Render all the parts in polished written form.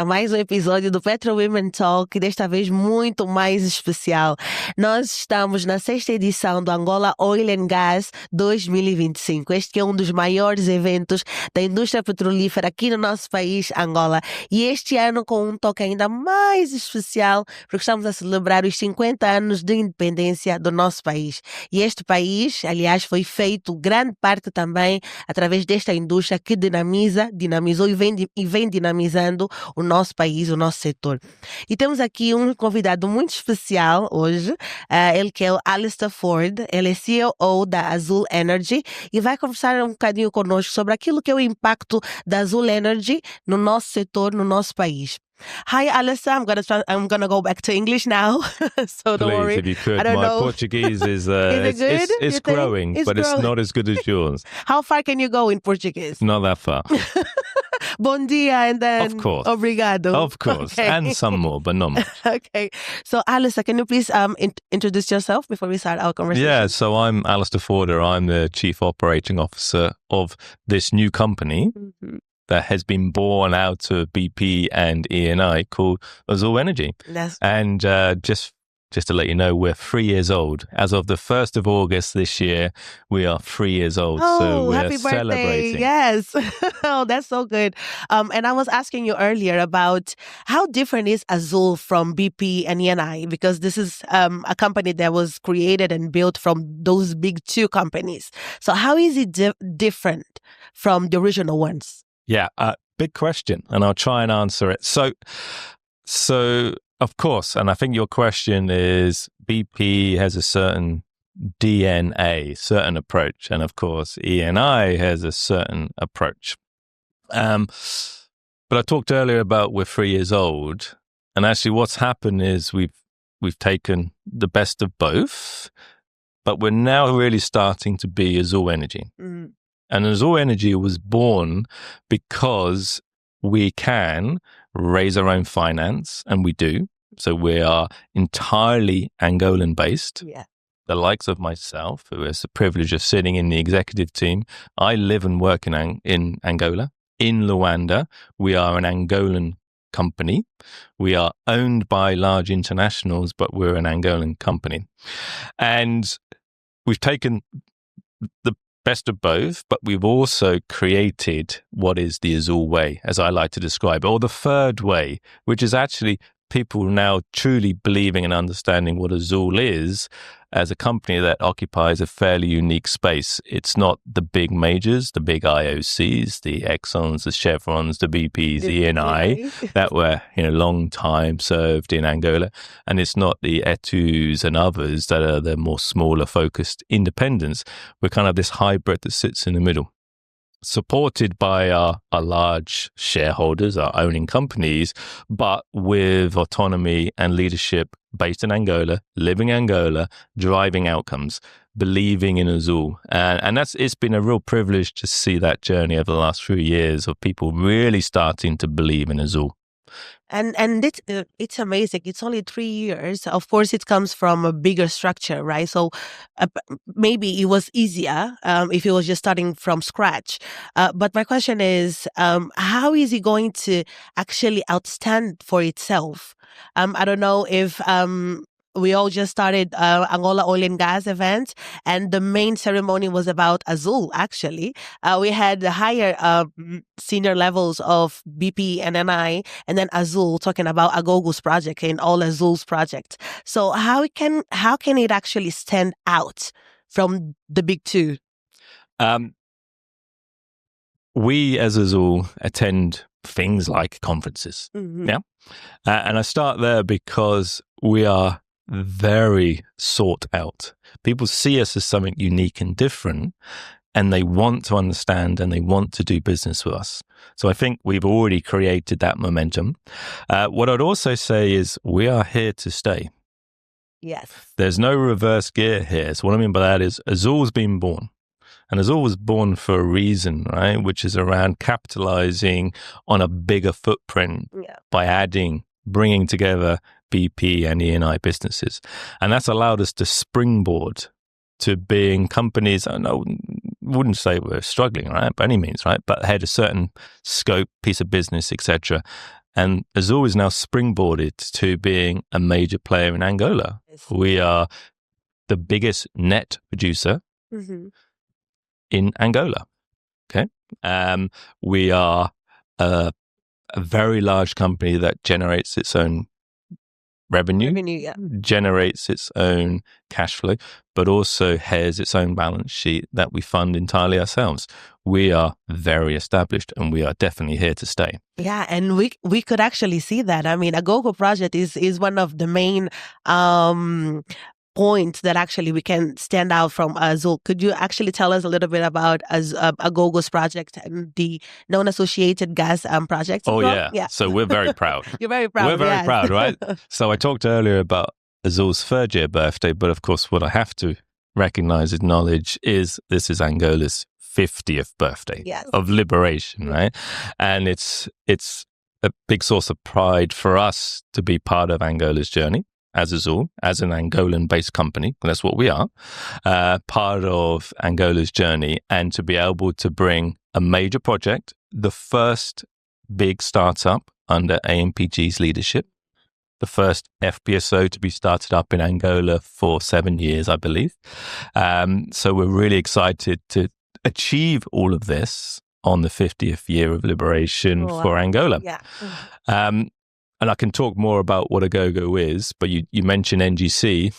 a mais um episódio do Petro Women Talk, e desta vez muito mais especial. Nós estamos na 6ª edição do Angola Oil Gás 2025. Este que é um dos maiores eventos da indústria petrolífera aqui no nosso país, Angola. E este ano com um toque ainda mais especial, porque estamos a celebrar os 50 anos de independência do nosso país. E este país, aliás, foi feito grande parte também através desta indústria que dinamizou e vem dinamizando o nosso país, o nosso setor. E temos aqui um convidado muito especial hoje, ele que é o Alister Forder, ele é CEO da Azul Energy e vai conversar um bocadinho conosco sobre aquilo que é o impacto da Azul Energy no nosso setor, no nosso país. Hi, Alister. I'm gonna go back to English now, so don't worry. Please, if you could. I don't My know. Portuguese is Is it good? it's growing, but it's not as good as yours. How far can you go in Portuguese? Not that far. Bom dia, and then Of course. obrigado. Of course, Okay. and some more, but not much. Okay. So, Alister, can you please introduce yourself before we start our conversation? Yeah, so I'm Alister Forder. I'm the Chief Operating Officer of this new company Mhm. that has been born out of BP and E&I called Azul Energy. That's And just to let you know, we're 3 years old. As of the 1st of August this year, we are 3 years old. So we're happy birthday. celebrating. Yes. Oh, that's so good. And I was asking you earlier about how different is Azul from BP and E&I, because this is a company that was created and built from those big two companies. So how is it different from the original ones? Yeah, big question, and I'll try and answer it. So of course, and I think your question is BP has a certain DNA, certain approach, and of course E&I has a certain approach. But I talked earlier about we're 3 years old, and actually what's happened is we've taken the best of both, but we're now really starting to be Azul Energy. Mm. And Azul Energy was born because we can raise our own finance, and we do. So we are entirely Angolan based. Yeah. The likes of myself, who has the privilege of sitting in the executive team, I live and work in Angola. In Luanda, we are an Angolan company. We are owned by large internationals, but we're an Angolan company. And we've taken the best of both, but we've also created what is the Azul way, as I like to describe, or the third way, which is actually people now truly believing and understanding what Azul is as a company that occupies a fairly unique space. It's not the big majors, the big IOCs, the Exxons, the Chevrons, the BPs, the E&I that were, long time served in Angola. And it's not the Etus and others that are the more smaller focused independents. We're kind of this hybrid that sits in the middle, supported by our large shareholders, our owning companies, but with autonomy and leadership based in Angola, living Angola, driving outcomes, believing in Azul. And it's been a real privilege to see that journey over the last few years of people really starting to believe in Azul. And it's amazing. It's only 3 years. Of course, it comes from a bigger structure, right? So maybe it was easier if it was just starting from scratch. But my question is, how is it going to actually outstand for itself? I don't know if we all just started Angola Oil Gás event, and the main ceremony was about Azul, actually. We had the higher senior levels of BP and NI, and then Azul talking about Agogo's project and all Azul's project. So how can it actually stand out from the big two? We as Azul attend things like conferences. Mm-hmm. Yeah. And I start there because we are very sought out. People see us as something unique and different, and they want to understand and they want to do business with us. So I think we've already created that momentum. What I'd also say is we are here to stay. Yes. There's no reverse gear here. So what I mean by that is Azul's been born. And Azul was born for a reason, right? Which is around capitalizing on a bigger footprint by bringing together BP and E&I businesses. And that's allowed us to springboard to being companies, I wouldn't say we're struggling, right, by any means, right, but had a certain scope, piece of business, etc. And Azul is now springboarded to being a major player in Angola. Yes. We are the biggest net producer Mm-hmm. in Angola. Okay. We are a very large company that generates its own revenue, Yeah. generates its own cash flow, but also has its own balance sheet that we fund entirely ourselves. We are very established and we are definitely here to stay. Yeah, and we could actually see that. I mean, Agogo project is one of the main points that actually we can stand out from Azul. Could you actually tell us a little bit about Agogo's project and the non-associated gas project? Oh, well? yeah. So we're very proud. You're very proud. We're very yes. proud, right? So I talked earlier about Azul's third year birthday, but of course, what I have to recognize, acknowledge is this is Angola's 50th birthday Yes. of liberation, right? And it's a big source of pride for us to be part of Angola's journey as Azul, as an Angolan-based company. That's what we are, part of Angola's journey, and to be able to bring a major project, the first big startup under AMPG's leadership, the first FPSO to be started up in Angola for 7 years, I believe. So we're really excited to achieve all of this on the 50th year of liberation for Angola. Yeah. And I can talk more about what Agogo is, but you mentioned NGC.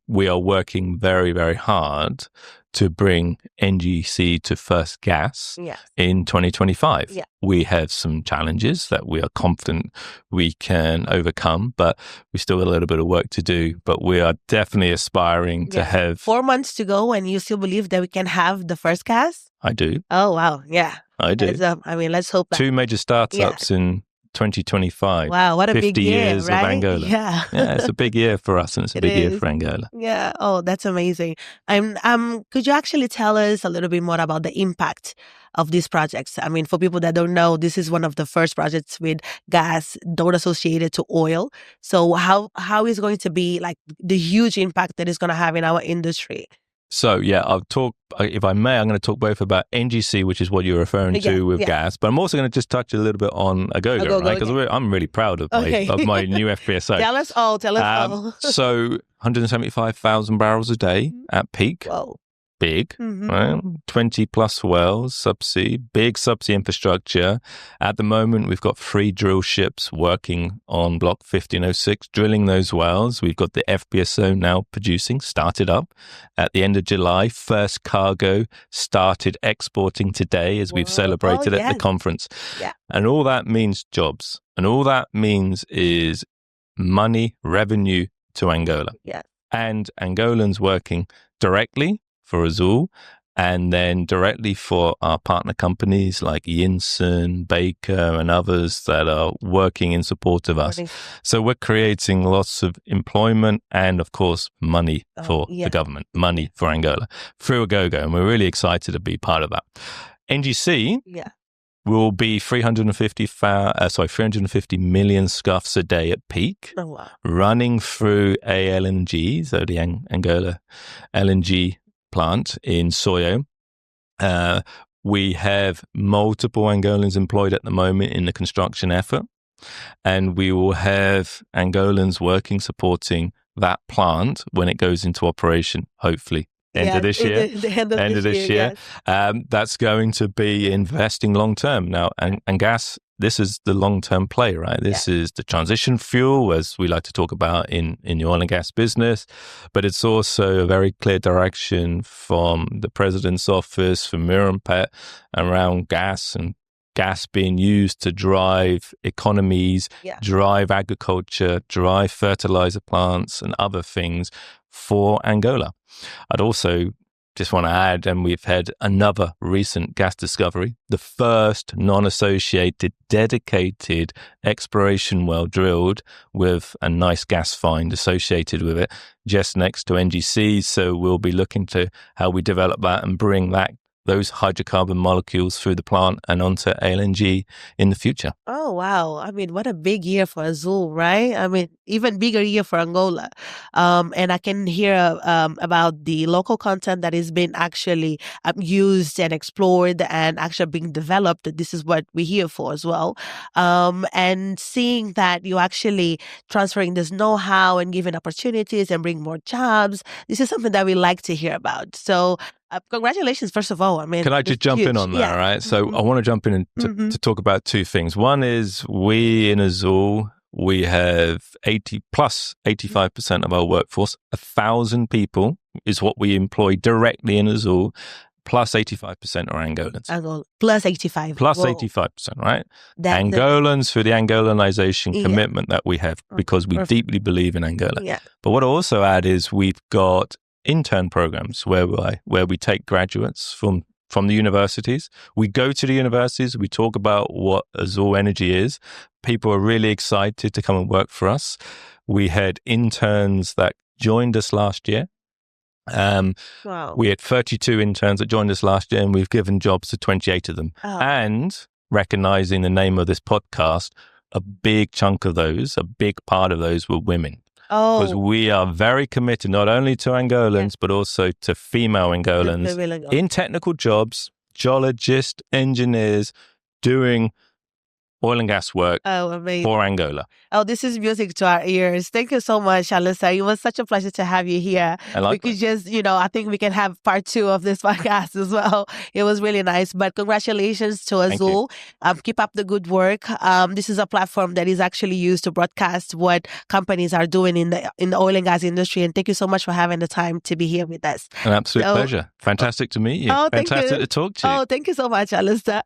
We are working very, very hard to bring NGC to first gas in 2025. Yeah. We have some challenges that we are confident we can overcome, but we still got a little bit of work to do. But we are definitely aspiring to have 4 months to go, and you still believe that we can have the first gas? I do. Oh, wow. Yeah. I do. I mean, let's hope that. 2 major startups in 2025. Wow, what a 50 big year, years right? of Angola. Yeah. Yeah, it's a big year for us, and it's a big year for Angola. Yeah. Oh, that's amazing. Could you actually tell us a little bit more about the impact of these projects? I mean, for people that don't know, this is one of the first projects with gas not associated to oil. So how is going to be like the huge impact that it's going to have in our industry? So, yeah, I'll talk, if I may, I'm going to talk both about NGC, which is what you're referring to with gas, but I'm also going to just touch a little bit on Agogo, right? Because I'm really proud of my new FPSO. Tell us all. So, 175,000 barrels a day at peak. Whoa. Big, right? 20 plus wells, subsea, big subsea infrastructure. At the moment, we've got 3 drill ships working on Block 1506, drilling those wells. We've got the FPSO now producing, started up at the end of July. First cargo started exporting today as we've celebrated at the conference. Yeah. And all that means jobs. And all that means is money, revenue to Angola. Yeah. And Angolans working directly for Azul, and then directly for our partner companies like Yinson, Baker, and others that are working in support of us. So we're creating lots of employment and, of course, money for the government, money for Angola through Agogo, and we're really excited to be part of that. NGC will be 350 million scuffs a day at peak, running through ALNG, so the Angola LNG plant in Soyo. We have multiple Angolans employed at the moment in the construction effort, and we will have Angolans working, supporting that plant when it goes into operation, hopefully end of this year. End of this year. That's going to be investing long term now, and gas. This is the long-term play, right? This is the transition fuel, as we like to talk about in the oil and gas business. But it's also a very clear direction from the president's office, from Mirampet, around gas and gas being used to drive economies, drive agriculture, drive fertilizer plants and other things for Angola. I'd also just want to add, and we've had another recent gas discovery, the first non-associated dedicated exploration well drilled with a nice gas find associated with it just next to NGC. So we'll be looking to how we develop that and bring those hydrocarbon molecules through the plant and onto LNG in the future. Oh, wow. I mean, what a big year for Azul, right? I mean, even bigger year for Angola. And I can hear about the local content that is being actually used and explored and actually being developed. This is what we're here for as well. And seeing that you actually transferring this know-how and giving opportunities and bring more jobs. This is something that we like to hear about. So congratulations, first of all. I mean, can I just jump in on that, right? So I want to jump in and to talk about two things. One is we in Azul, we have 85% of our workforce. 1,000 people is what we employ directly in Azul. Plus 85% are Angolans. Angola. Plus 85. Plus Whoa. 85%, right? Angolans for the Angolanization commitment that we have because we deeply believe in Angola. Yeah. But what I also add is we've got intern programs where we take graduates from the universities. We go to the universities, we talk about what Azul Energy is. People are really excited to come and work for us. We had interns that joined us last year. Wow. We had 32 interns that joined us last year and we've given jobs to 28 of them. Oh. And recognizing the name of this podcast, a big chunk of those, a big part of those were women. Oh. Because we are very committed not only to Angolans, but also to female Angolans in technical jobs, geologists, engineers, doing oil and gas work for Angola. Oh, this is music to our ears. Thank you so much, Alister. It was such a pleasure to have you here. We could just, I think we can have part 2 of this podcast as well. It was really nice. But congratulations to Azul. Keep up the good work. This is a platform that is actually used to broadcast what companies are doing in the oil and gas industry. And thank you so much for having the time to be here with us. An absolute pleasure. Fantastic to meet you. Fantastic to talk to you. Oh, thank you so much, Alister.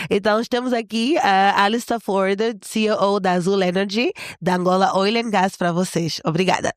Então, estamos aqui, Alister Forder, CEO da Azule Energy, da Angola Oil Gás, para vocês. Obrigada.